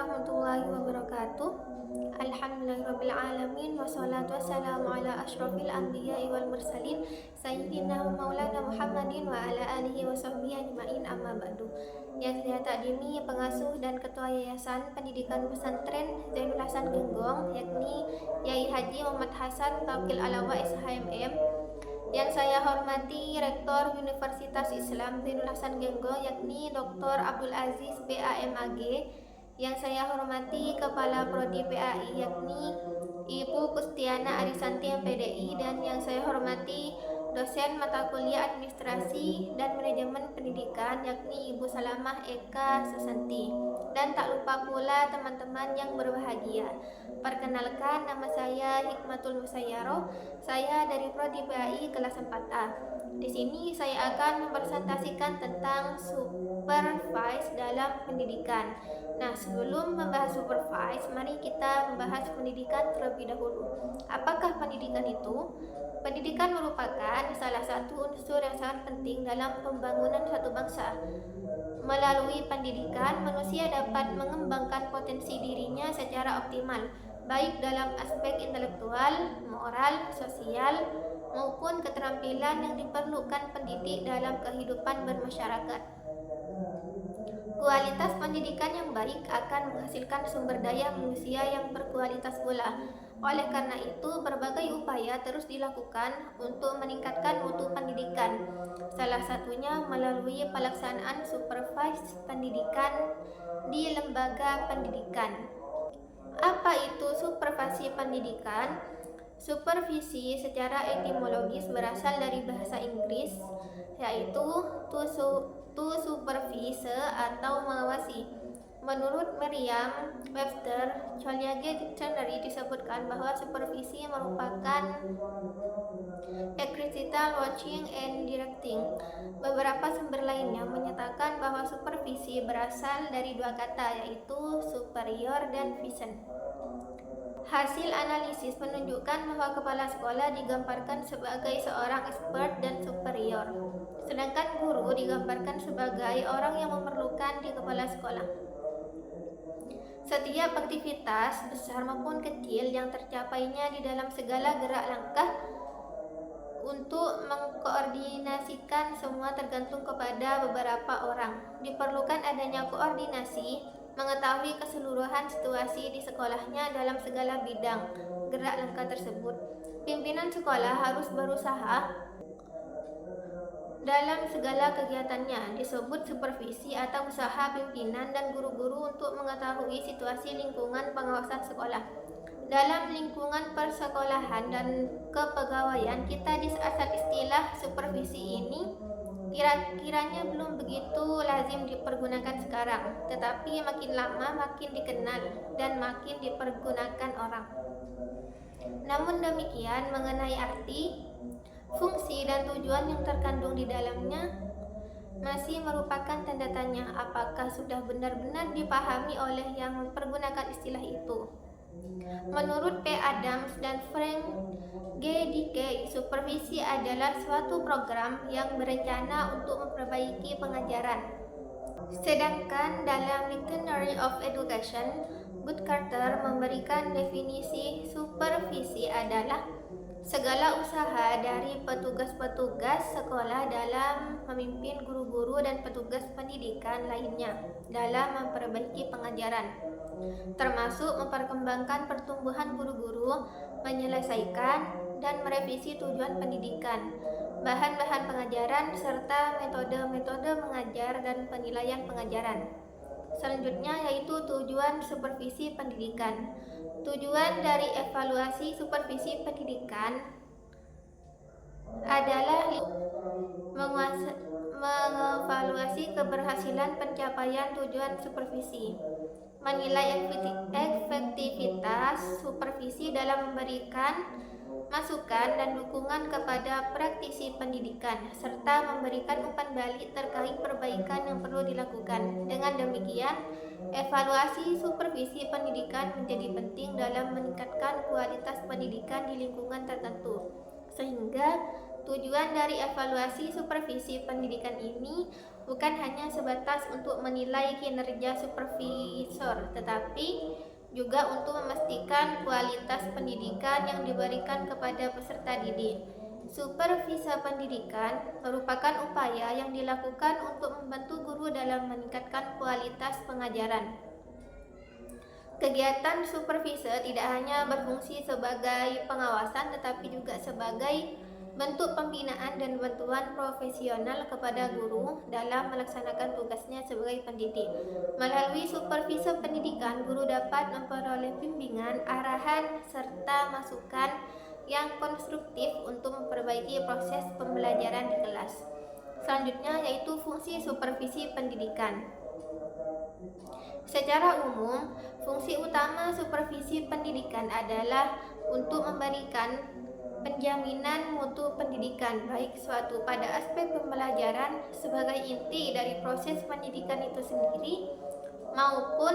warahmatullahi wabarakatuh. Alhamdulillahirrabbilalamin. Wassalatu wassalamu ala ashrafil anbiya'i wal mursalin Sayyidina wa maulana Muhammadin wa ala alihi wa sahbihi ajma'in, amma ba'du. Yang saya takdimi pengasuh dan ketua Yayasan Pendidikan Pesantren Zainul Hasan Genggong, yakni Yai Haji Muhammad Hasan Taukil Alawa SHMM. Yang saya hormati Rektor Universitas Islam Zainul Hasan Genggong, yakni Dr. Abdul Aziz BAMAG. Yang saya hormati Kepala Prodi PAI, yakni Ibu Kustiana Arisanti MPDI. Dan yang saya hormati dosen mata kuliah Administrasi dan Manajemen Pendidikan, yakni Ibu Salamah Eka Susanti. Dan tak lupa pula teman-teman yang berbahagia. Perkenalkan, nama saya Hikmatul Musayyaroh. Saya dari Prodi PAI kelas 4A. Di sini saya akan mempresentasikan tentang supervise dalam pendidikan. Nah, sebelum membahas supervise, mari kita membahas pendidikan terlebih dahulu. Apakah pendidikan itu? Pendidikan merupakan salah satu unsur yang sangat penting dalam pembangunan suatu bangsa. Melalui pendidikan, manusia dapat mengembangkan potensi dirinya secara optimal, baik dalam aspek intelektual, moral, sosial, maupun keterampilan yang diperlukan pendidik dalam kehidupan bermasyarakat. Kualitas pendidikan yang baik akan menghasilkan sumber daya manusia yang berkualitas pula. Oleh karena itu, berbagai upaya terus dilakukan untuk meningkatkan mutu pendidikan. Salah satunya melalui pelaksanaan supervise pendidikan di lembaga pendidikan. Apa itu supervisi pendidikan? Supervisi secara etimologis berasal dari bahasa Inggris, yaitu to supervise atau mengawasi. Menurut Merriam-Webster Colliage Dictionary disebutkan bahwa supervisi merupakan exercise watching and directing. Beberapa sumber lainnya menyatakan bahwa supervisi berasal dari dua kata, yaitu superior dan vision. Hasil analisis menunjukkan bahwa kepala sekolah digambarkan sebagai seorang expert dan superior, sedangkan guru digambarkan sebagai orang yang memerlukan di kepala sekolah. Setiap aktivitas, besar maupun kecil, yang tercapainya di dalam segala gerak langkah untuk mengkoordinasikan semua tergantung kepada beberapa orang. Diperlukan adanya koordinasi, mengetahui keseluruhan situasi di sekolahnya dalam segala bidang gerak langkah tersebut. Pimpinan sekolah harus berusaha dalam segala kegiatannya. Disebut supervisi atau usaha pimpinan dan guru-guru untuk mengetahui situasi lingkungan pengawasan sekolah. Dalam lingkungan persekolahan dan kepegawaian kita, di saat istilah supervisi ini kiranya belum begitu lazim dipergunakan sekarang, tetapi makin lama makin dikenal dan makin dipergunakan orang. Namun demikian, mengenai arti, fungsi, dan tujuan yang terkandung di dalamnya masih merupakan tanda tanya. Apakah sudah benar-benar dipahami oleh yang mempergunakan istilah itu? Menurut P. Adams dan Frank G. Dickey, supervisi adalah suatu program yang berencana untuk memperbaiki pengajaran. Sedangkan dalam Dictionary of Education, Bud Carter memberikan definisi supervisi adalah segala usaha dari petugas-petugas sekolah dalam memimpin guru-guru dan petugas pendidikan lainnya dalam memperbaiki pengajaran, termasuk memperkembangkan pertumbuhan guru-guru, menyelesaikan dan merevisi tujuan pendidikan, bahan-bahan pengajaran, serta metode-metode mengajar dan penilaian pengajaran. Selanjutnya yaitu tujuan supervisi pendidikan. Tujuan dari evaluasi supervisi pendidikan adalah mengevaluasi keberhasilan pencapaian tujuan supervisi, menilai efektivitas supervisi dalam memberikan masukan dan dukungan kepada praktisi pendidikan, serta memberikan umpan balik terkait perbaikan yang perlu dilakukan. Dengan demikian, evaluasi supervisi pendidikan menjadi penting dalam meningkatkan kualitas pendidikan di lingkungan tertentu, sehingga tujuan dari evaluasi supervisi pendidikan ini bukan hanya sebatas untuk menilai kinerja supervisor, tetapi juga untuk memastikan kualitas pendidikan yang diberikan kepada peserta didik. Supervisi pendidikan merupakan upaya yang dilakukan untuk membantu guru dalam meningkatkan kualitas pengajaran. Kegiatan supervisi tidak hanya berfungsi sebagai pengawasan, tetapi juga sebagai bentuk pembinaan dan bantuan profesional kepada guru dalam melaksanakan tugasnya sebagai pendidik. Melalui supervisi pendidikan, guru dapat memperoleh bimbingan, arahan, serta masukan yang konstruktif untuk memperbaiki proses pembelajaran di kelas. Selanjutnya yaitu fungsi supervisi pendidikan. Secara umum, fungsi utama supervisi pendidikan adalah untuk memberikan penjaminan mutu pendidikan, baik suatu pada aspek pembelajaran sebagai inti dari proses pendidikan itu sendiri, maupun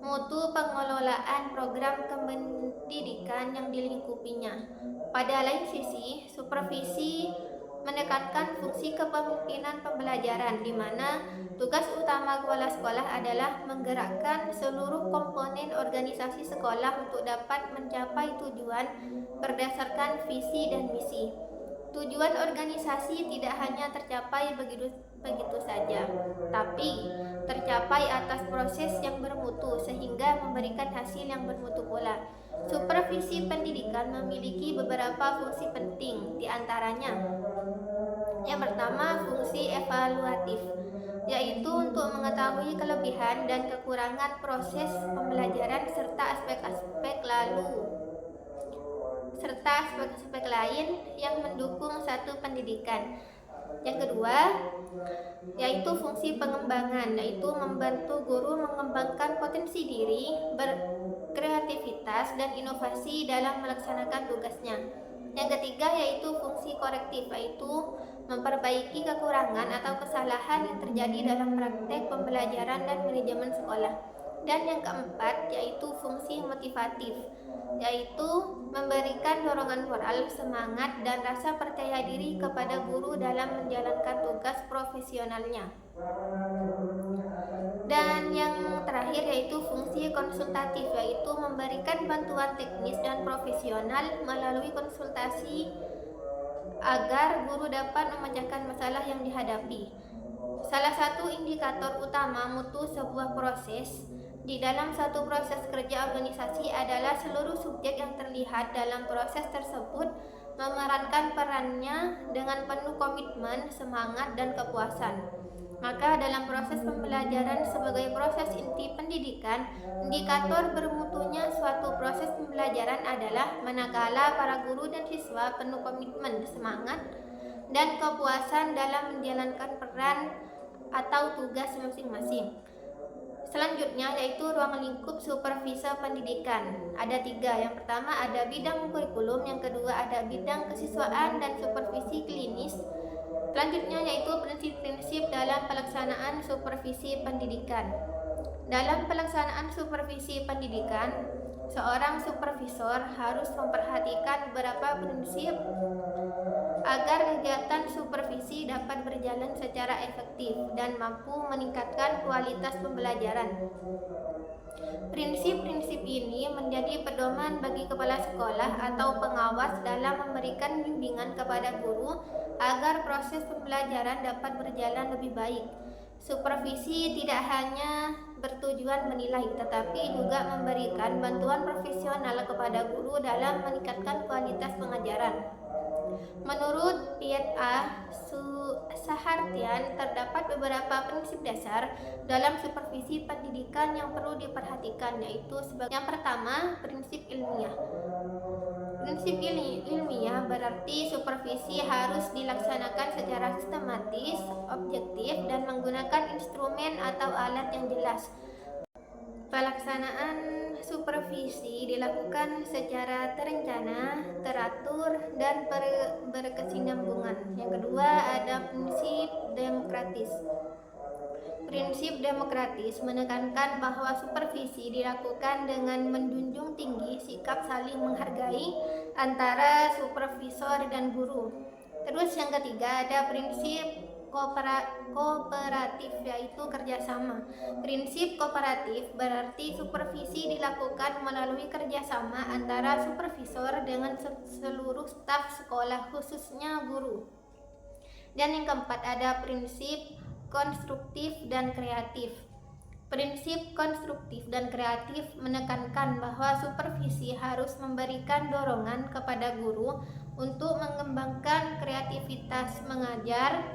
mutu pengelolaan program pendidikan yang dilingkupinya. Pada lain sisi, supervisi menekankan fungsi kepemimpinan pembelajaran, di mana tugas utama kepala sekolah adalah menggerakkan seluruh komponen organisasi sekolah untuk dapat mencapai tujuan berdasarkan visi dan misi. Tujuan organisasi tidak hanya tercapai begitu saja, tapi tercapai atas proses yang bermutu sehingga memberikan hasil yang bermutu pula. Supervisi pendidikan memiliki beberapa fungsi penting, diantaranya yang pertama, fungsi evaluatif, yaitu untuk mengetahui kelebihan dan kekurangan proses pembelajaran serta aspek-aspek lain yang mendukung satu pendidikan. Yang kedua, yaitu fungsi pengembangan, yaitu membantu guru mengembangkan potensi diri, berkreativitas dan inovasi dalam melaksanakan tugasnya. Yang ketiga yaitu fungsi korektif, yaitu memperbaiki kekurangan atau kesalahan yang terjadi dalam praktek pembelajaran dan manajemen sekolah. Dan yang keempat yaitu fungsi motivatif, yaitu memberikan dorongan moral, semangat, dan rasa percaya diri kepada guru dalam menjalankan tugas profesionalnya. Dan yang terakhir yaitu fungsi konsultatif, yaitu memberikan bantuan teknis dan profesional melalui konsultasi agar guru dapat memecahkan masalah yang dihadapi. Salah satu indikator utama mutu sebuah proses di dalam satu proses kerja organisasi adalah seluruh subjek yang terlihat dalam proses tersebut memerankan perannya dengan penuh komitmen, semangat, dan kepuasan. Maka dalam proses pembelajaran sebagai proses inti pendidikan, indikator bermutunya suatu proses pembelajaran adalah manakala para guru dan siswa penuh komitmen, semangat, dan kepuasan dalam menjalankan peran atau tugas masing-masing. Selanjutnya yaitu ruang lingkup supervisi pendidikan. Ada 3. Yang pertama ada bidang kurikulum, yang kedua ada bidang kesiswaan dan supervisi klinis. Selanjutnya yaitu prinsip-prinsip dalam pelaksanaan supervisi pendidikan. Dalam pelaksanaan supervisi pendidikan, seorang supervisor harus memperhatikan beberapa prinsip agar kegiatan supervisi dapat berjalan secara efektif dan mampu meningkatkan kualitas pembelajaran. Prinsip-prinsip ini menjadi pedoman bagi kepala sekolah atau pengawas dalam memberikan bimbingan kepada guru agar proses pembelajaran dapat berjalan lebih baik. Supervisi tidak hanya bertujuan menilai, tetapi juga memberikan bantuan profesional kepada guru dalam meningkatkan kualitas pengajaran. Menurut Piet A. Sahartian, terdapat beberapa prinsip dasar dalam supervisi pendidikan yang perlu diperhatikan, yaitu yang pertama, prinsip ilmiah. Prinsip ilmiah berarti supervisi harus dilaksanakan secara sistematis, objektif, dan menggunakan instrumen atau alat yang jelas. Pelaksanaan supervisi dilakukan secara terencana, teratur, dan berkesinambungan. Yang kedua ada prinsip demokratis. Prinsip demokratis menekankan bahwa supervisi dilakukan dengan menjunjung tinggi sikap saling menghargai antara supervisor dan guru. Terus yang ketiga ada prinsip kooperatif, yaitu kerjasama. Prinsip kooperatif berarti supervisi dilakukan melalui kerjasama antara supervisor dengan seluruh staf sekolah, khususnya guru. Dan yang keempat ada prinsip konstruktif dan kreatif. Prinsip konstruktif dan kreatif menekankan bahwa supervisi harus memberikan dorongan kepada guru untuk mengembangkan kreativitas mengajar.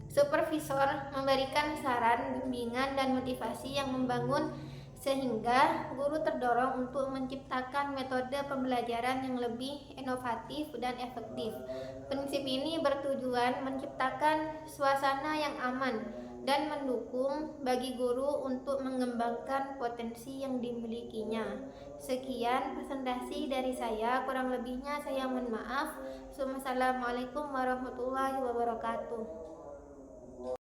Supervisor memberikan saran, bimbingan, dan motivasi yang membangun sehingga guru terdorong untuk menciptakan metode pembelajaran yang lebih inovatif dan efektif. Prinsip ini bertujuan menciptakan suasana yang aman dan mendukung bagi guru untuk mengembangkan potensi yang dimilikinya. Sekian presentasi dari saya, kurang lebihnya saya mohon maaf. Wassalamualaikum warahmatullahi wabarakatuh.